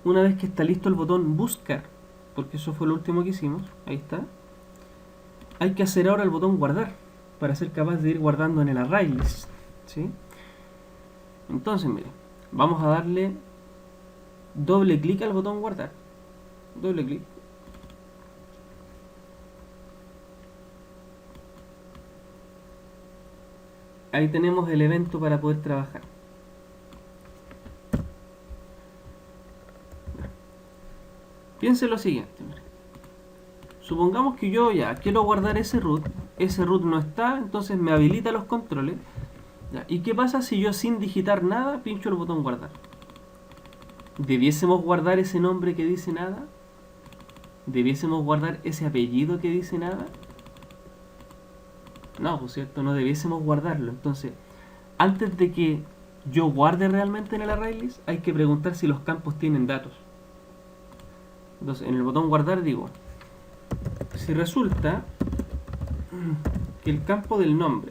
una vez que está listo el botón buscar, porque eso fue lo último que hicimos, ahí está, hay que hacer ahora el botón guardar, para ser capaz de ir guardando en el array list, ¿sí? Entonces, mire, vamos a darle doble clic al botón guardar, doble clic, ahí tenemos el evento para poder trabajar. Piense lo siguiente, mire. Supongamos que yo ya quiero guardar ese root no está, entonces me habilita los controles. Ya, ¿y qué pasa si yo sin digitar nada pincho el botón guardar? ¿Debiésemos guardar ese nombre que dice nada? ¿Debiésemos guardar ese apellido que dice nada? No, pues cierto, no debiésemos guardarlo. Entonces, antes de que yo guarde realmente en el ArrayList, hay que preguntar si los campos tienen datos. Entonces, en el botón guardar digo, si resulta que el campo del nombre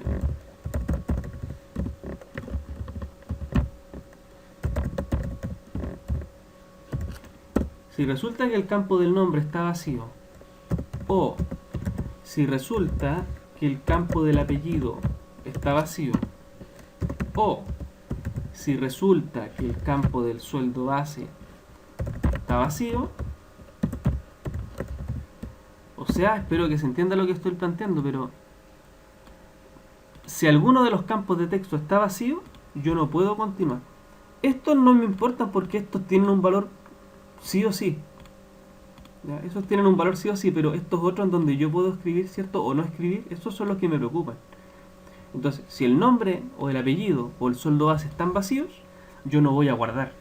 está vacío, o si resulta que el campo del apellido está vacío, o si resulta que el campo del sueldo base está vacío, o sea, espero que se entienda lo que estoy planteando, pero si alguno de los campos de texto está vacío, yo no puedo continuar. Estos no me importan porque estos tienen un valor sí o sí. ¿Ya? Esos tienen un valor sí o sí, pero estos otros en donde yo puedo escribir, ¿cierto? O no escribir, esos son los que me preocupan. Entonces, si el nombre o el apellido o el sueldo base están vacíos, yo no voy a guardar,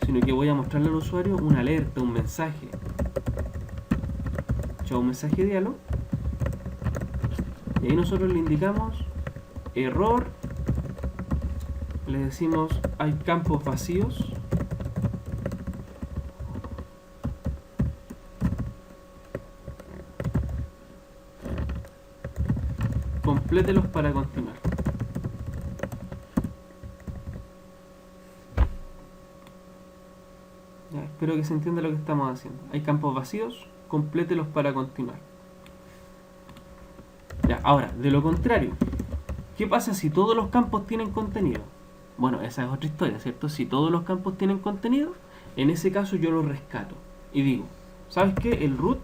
sino que voy a mostrarle al usuario una alerta, un mensaje. Un mensaje diálogo. Y ahí nosotros le indicamos error. Le decimos hay campos vacíos. Complételos para continuar. Ya, espero que se entienda lo que estamos haciendo. Hay campos vacíos, complételos para continuar. Ya, ahora, de lo contrario, ¿qué pasa si todos los campos tienen contenido? Bueno, esa es otra historia, ¿cierto? Si todos los campos tienen contenido, en ese caso yo lo rescato y digo, ¿sabes qué? El root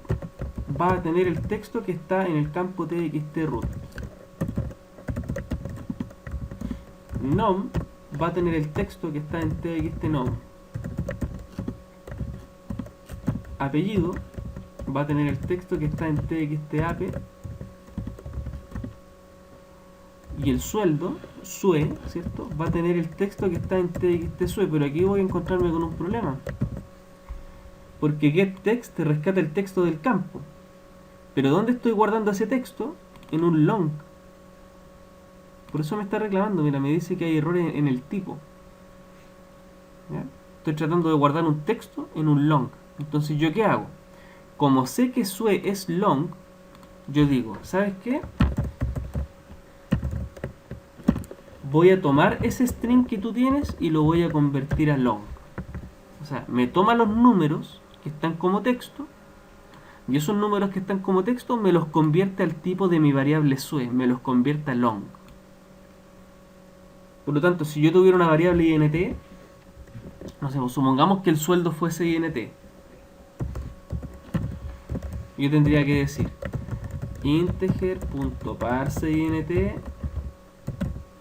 va a tener el texto que está en el campo txt root. Nom va a tener el texto que está en txt nom. Apellido va a tener el texto que está en txt ape. Y el sueldo, sue, ¿cierto? Va a tener el texto que está en txt sue, pero aquí voy a encontrarme con un problema. Porque getText te rescata el texto del campo. Pero ¿dónde estoy guardando ese texto? En un long. Por eso me está reclamando, mira, me dice que hay errores en el tipo. ¿Ya? Estoy tratando de guardar un texto en un long. Entonces, ¿yo qué hago? Como sé que sue es long, yo digo, ¿sabes qué? Voy a tomar ese string que tú tienes y lo voy a convertir a long. O sea, me toma los números que están como texto y esos números que están como texto me los convierte al tipo de mi variable sue, me los convierte a long. Por lo tanto, si yo tuviera una variable int, no sé, supongamos que el sueldo fuese int, yo tendría que decir integer.parseInt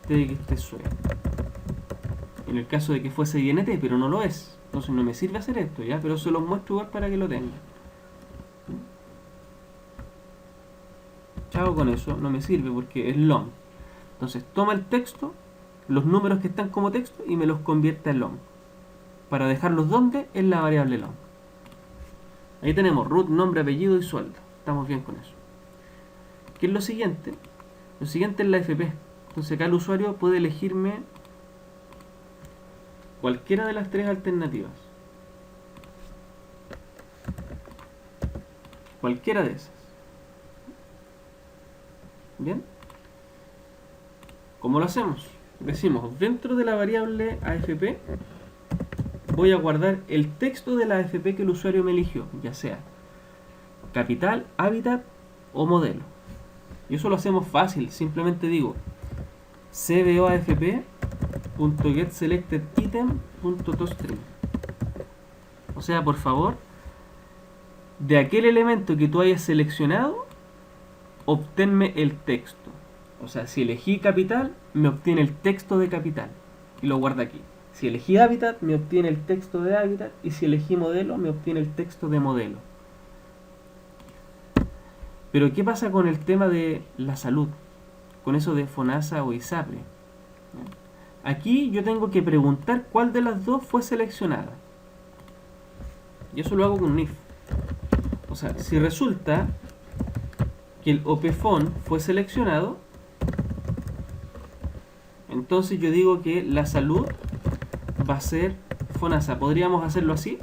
txtsue. En el caso de que fuese int, pero no lo es, entonces no me sirve hacer esto, ¿ya? Pero se los muestro igual para que lo tengan. Chao con eso, no me sirve porque es long. Entonces toma el texto, los números que están como texto y me los convierte a long. Para dejarlos donde, en la variable long. Ahí tenemos root, nombre, apellido y sueldo. Estamos bien con eso. ¿Qué es lo siguiente? Lo siguiente es la FP. Entonces acá el usuario puede elegirme cualquiera de las tres alternativas. Cualquiera de esas. ¿Bien? ¿Cómo lo hacemos? Decimos, dentro de la variable AFP voy a guardar el texto de la AFP que el usuario me eligió, ya sea capital, hábitat o modelo. Y eso lo hacemos fácil, simplemente digo cboafp.getSelectedItem.toString. O sea, por favor, de aquel elemento que tú hayas seleccionado, obténme el texto. O sea, si elegí capital, me obtiene el texto de capital y lo guarda aquí. Si elegí hábitat, me obtiene el texto de hábitat, y si elegí modelo, me obtiene el texto de modelo. Pero ¿qué pasa con el tema de la salud? Con eso de FONASA o ISAPRE. Aquí yo tengo que preguntar cuál de las dos fue seleccionada. Y eso lo hago con un if. O sea, si resulta que el OPFON fue seleccionado, entonces yo digo que la salud va a ser FONASA. ¿Podríamos hacerlo así?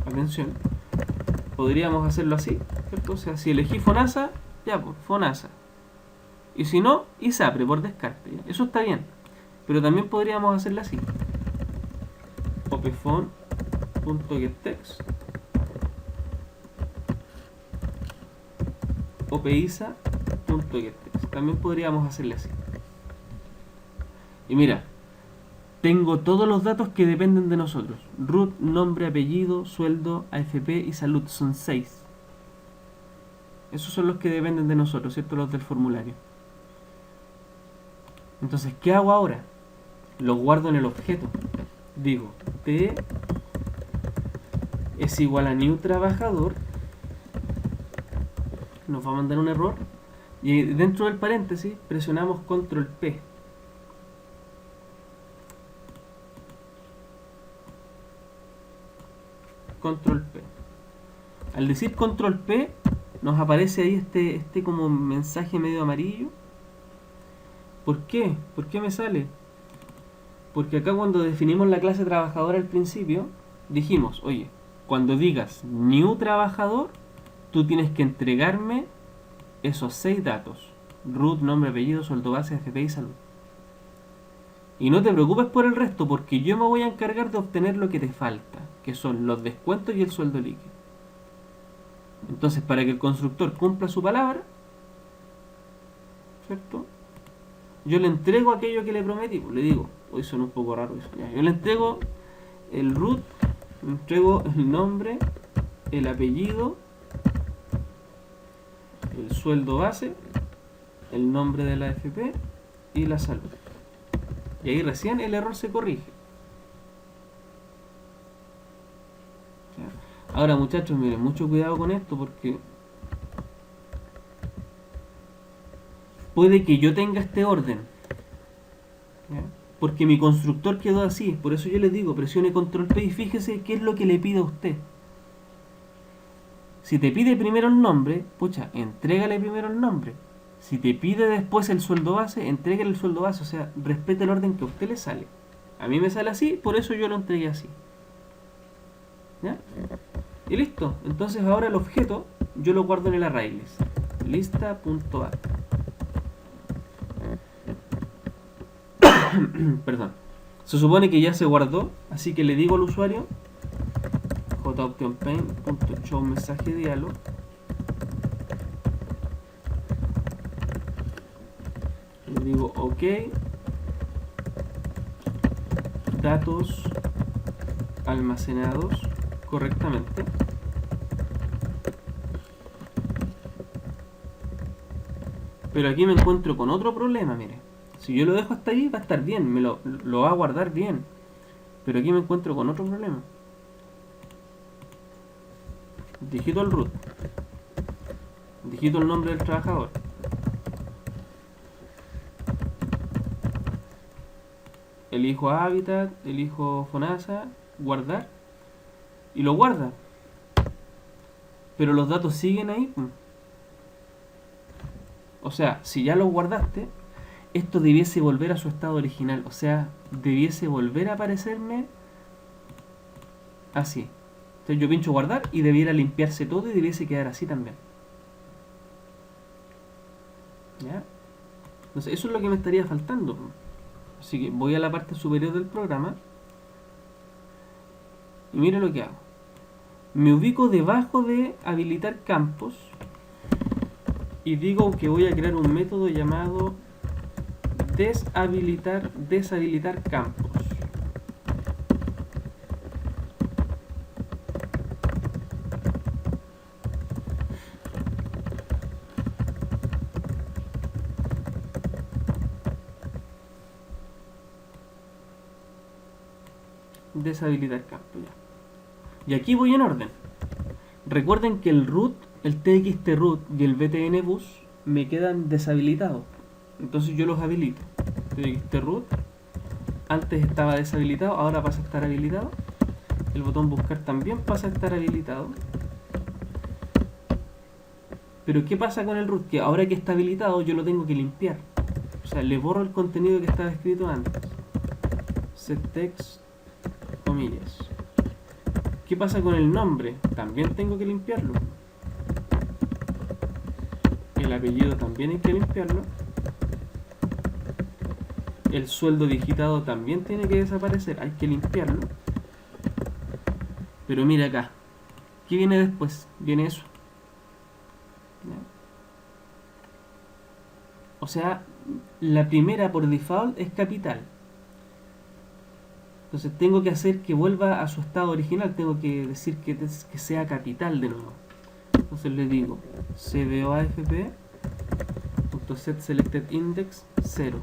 Atención. Podríamos hacerlo así, ¿cierto? O sea, si elegí FONASA, ya pues, FONASA. Y si no, ISAPRE por descarte. ¿Ya? Eso está bien. Pero también podríamos hacerlo así. opfon.getText opisa.getText. También podríamos hacerle así. Y mira, tengo todos los datos que dependen de nosotros. Root, nombre, apellido, sueldo, AFP y salud. Son 6. Esos son los que dependen de nosotros, ¿cierto? Los del formulario. Entonces, ¿qué hago ahora? Los guardo en el objeto. Digo, T es igual a new trabajador. Nos va a mandar un error. Y dentro del paréntesis presionamos control P. Control P. Al decir control P, nos aparece ahí este como mensaje medio amarillo. ¿Por qué? ¿Por qué me sale? Porque acá cuando definimos la clase trabajador al principio, dijimos, oye, cuando digas new trabajador, tú tienes que entregarme esos 6 datos. Root, nombre, apellido, sueldo base, AFP y salud. Y no te preocupes por el resto, porque yo me voy a encargar de obtener lo que te falta, que son los descuentos y el sueldo líquido. Entonces, para que el constructor cumpla su palabra, ¿cierto? Yo le entrego aquello que le prometí, pues le digo, hoy son un poco raro eso. Ya, yo le entrego el root, le entrego el nombre, el apellido, el sueldo base, el nombre de la AFP y la salud. Y ahí recién el error se corrige. ¿Ya? Ahora, muchachos, miren, mucho cuidado con esto, porque puede que yo tenga este orden, ¿ya? Porque mi constructor quedó así. Por eso yo les digo, presione control P y fíjese qué es lo que le pide a usted. Si te pide primero el nombre, pucha, entrégale primero el nombre. Si te pide después el sueldo base, entrégale el sueldo base. O sea, respete el orden que a usted le sale. A mí me sale así, por eso yo lo entregué así. ¿Ya? Y listo. Entonces ahora el objeto yo lo guardo en el array list. Lista.add. Perdón. Se supone que ya se guardó, así que le digo al usuario joptionpaint.show mensaje diálogo. Le digo ok, datos almacenados correctamente. Pero aquí me encuentro con otro problema, mire. Si yo lo dejo hasta ahí va a estar bien, me lo va a guardar bien. Pero aquí me encuentro con otro problema. Digito el root, digito el nombre del trabajador, elijo hábitat, elijo FONASA, guardar, y lo guarda. Pero los datos siguen ahí. O sea, si ya los guardaste, esto debiese volver a su estado original. O sea, debiese volver a aparecerme así. Entonces yo pincho guardar y debiera limpiarse todo y debiese quedar así también. ¿Ya? Entonces eso es lo que me estaría faltando. Así que voy a la parte superior del programa y mira lo que hago. Me ubico debajo de habilitar campos y digo que voy a crear un método llamado deshabilitar campos. Deshabilitar campo, ya. Y aquí voy en orden. Recuerden que el root, el txt root y el btn bus me quedan deshabilitados. Entonces yo los habilito. Txt root antes estaba deshabilitado, ahora pasa a estar habilitado. El botón buscar también pasa a estar habilitado. Pero ¿qué pasa con el root? Que ahora que está habilitado yo lo tengo que limpiar. O sea, le borro el contenido que estaba escrito antes. Settext, comillas. ¿Qué pasa con el nombre? También tengo que limpiarlo. El apellido también hay que limpiarlo. El sueldo digitado también tiene que desaparecer, hay que limpiarlo. Pero mira acá, ¿qué viene después? Viene eso. ¿Ya? O sea, la primera por default es capital. Entonces tengo que hacer que vuelva a su estado original, tengo que decir que sea capital de nuevo. Entonces le digo cboafp.setSelectedIndex 0.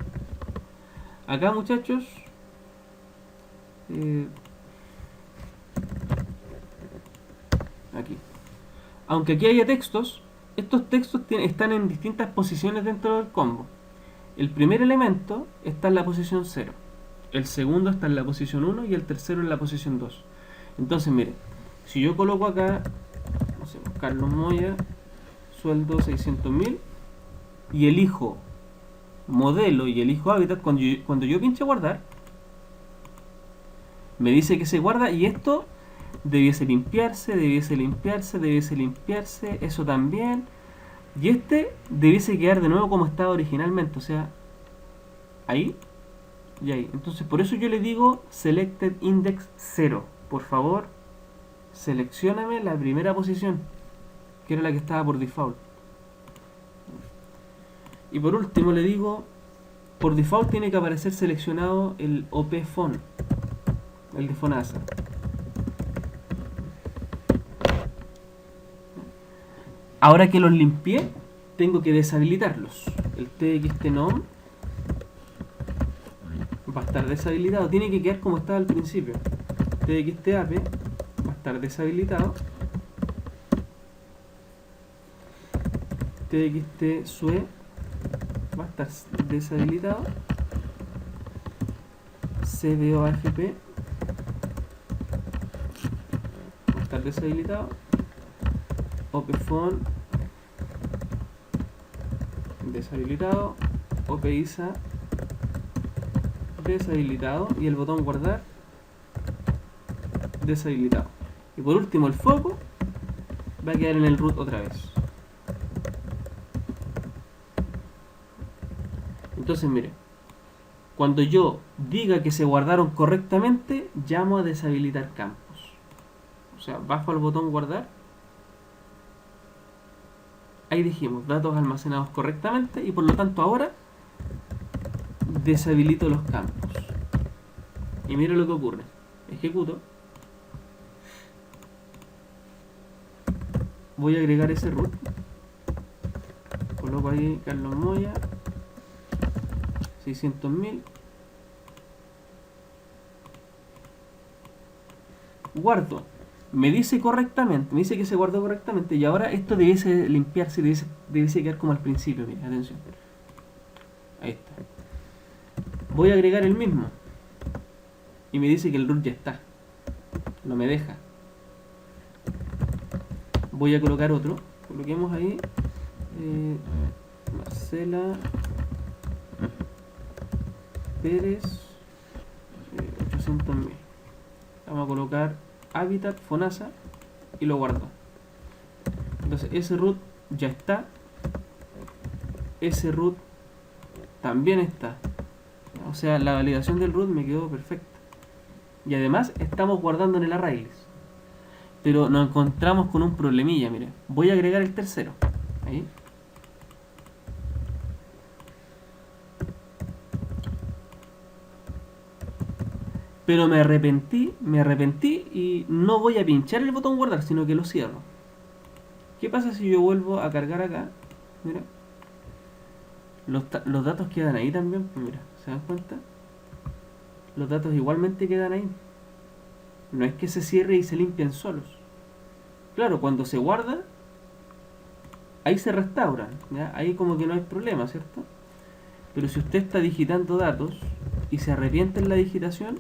Acá, muchachos, aquí. Aunque aquí haya textos, estos textos están en distintas posiciones dentro del combo. El primer elemento está en la posición 0, el segundo está en la posición 1 y el tercero en la posición 2. Entonces, miren, si yo coloco acá, no sé, Carlos Moya, sueldo 600.000, y elijo modelo y elijo hábitat, cuando yo pinche guardar, me dice que se guarda y esto debiese limpiarse, eso también, y este debiese quedar de nuevo como estaba originalmente, o sea, ahí y ahí. Entonces por eso yo le digo selected index 0, por favor seleccióname la primera posición, que era la que estaba por default. Y por último le digo, por default tiene que aparecer seleccionado el OP Font, el de Fonasa. Ahora que los limpié, tengo que deshabilitarlos. El txtnom va a estar deshabilitado, tiene que quedar como estaba al principio. Txtape va a estar deshabilitado. Txtsue va a estar deshabilitado. cboafp va a estar deshabilitado. OPFont deshabilitado. OPISA deshabilitado. Y el botón guardar deshabilitado. Y por último el foco va a quedar en el root otra vez. Entonces mire, cuando yo diga que se guardaron correctamente, llamo a deshabilitar campos. O sea, bajo al botón guardar. Ahí dijimos, datos almacenados correctamente, y por lo tanto ahora deshabilito los campos. Y mira lo que ocurre. Ejecuto. Voy a agregar ese root. Coloco ahí Carlos Moya, 600.000. Guardo. Me dice correctamente, me dice que se guardó correctamente, y ahora esto debiese limpiarse, debiese quedar como al principio. Mira, atención. Ahí está. Voy a agregar el mismo y me dice que el root ya está, no me deja. Voy a colocar otro, coloquemos ahí Marcela Pérez, 800.000. Vamos a colocar Habitat Fonasa y lo guardo. Entonces ese root ya está, ese root también está. O sea, la validación del root me quedó perfecta. Y además estamos guardando en el arraylist. Pero nos encontramos con un problemilla, mire. Voy a agregar el tercero. Ahí. Pero me arrepentí y no voy a pinchar el botón guardar, sino que lo cierro. ¿Qué pasa si yo vuelvo a cargar acá? Mira. Los datos quedan ahí también, pues mira, ¿se dan cuenta? Los datos igualmente quedan ahí. No es que se cierre y se limpien solos. Claro, cuando se guarda, ahí se restauran, ¿ya? Ahí como que no hay problema, ¿cierto? Pero si usted está digitando datos y se arrepiente en la digitación,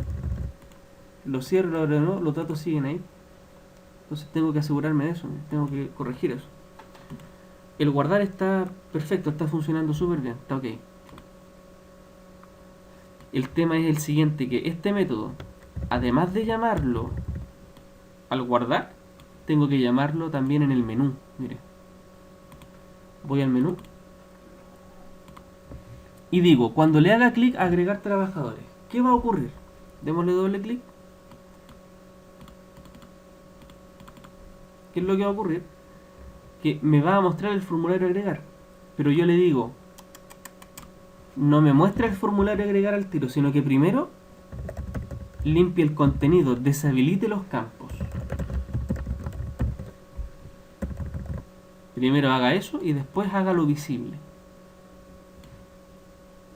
lo cierro, lo abro, no, los datos siguen ahí. Entonces tengo que asegurarme de eso, tengo que corregir eso. El guardar está perfecto, está funcionando súper bien, está ok. El tema es el siguiente, que este método, además de llamarlo al guardar, tengo que llamarlo también en el menú. Mire, voy al menú y digo, cuando le haga clic a agregar trabajadores, ¿qué va a ocurrir? Démosle doble clic. ¿Qué es lo que va a ocurrir? Que me va a mostrar el formulario agregar, pero yo le digo, no me muestra el formulario agregar al tiro, sino que primero limpie el contenido, deshabilite los campos. Primero haga eso y después hágalo visible.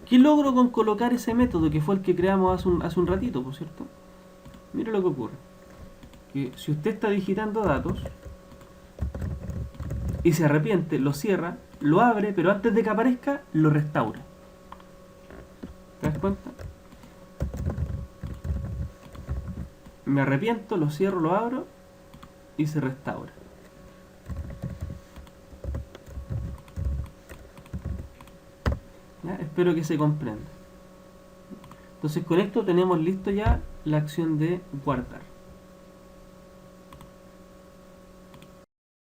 ¿Qué logro con colocar ese método que fue el que creamos hace un ratito, por cierto? Mire lo que ocurre. Que si usted está digitando datos y se arrepiente, lo cierra, lo abre, pero antes de que aparezca, lo restaura. ¿Te das cuenta? Me arrepiento, lo cierro, lo abro y se restaura. ¿Ya? Espero que se comprenda. Entonces con esto tenemos listo ya la acción de guardar.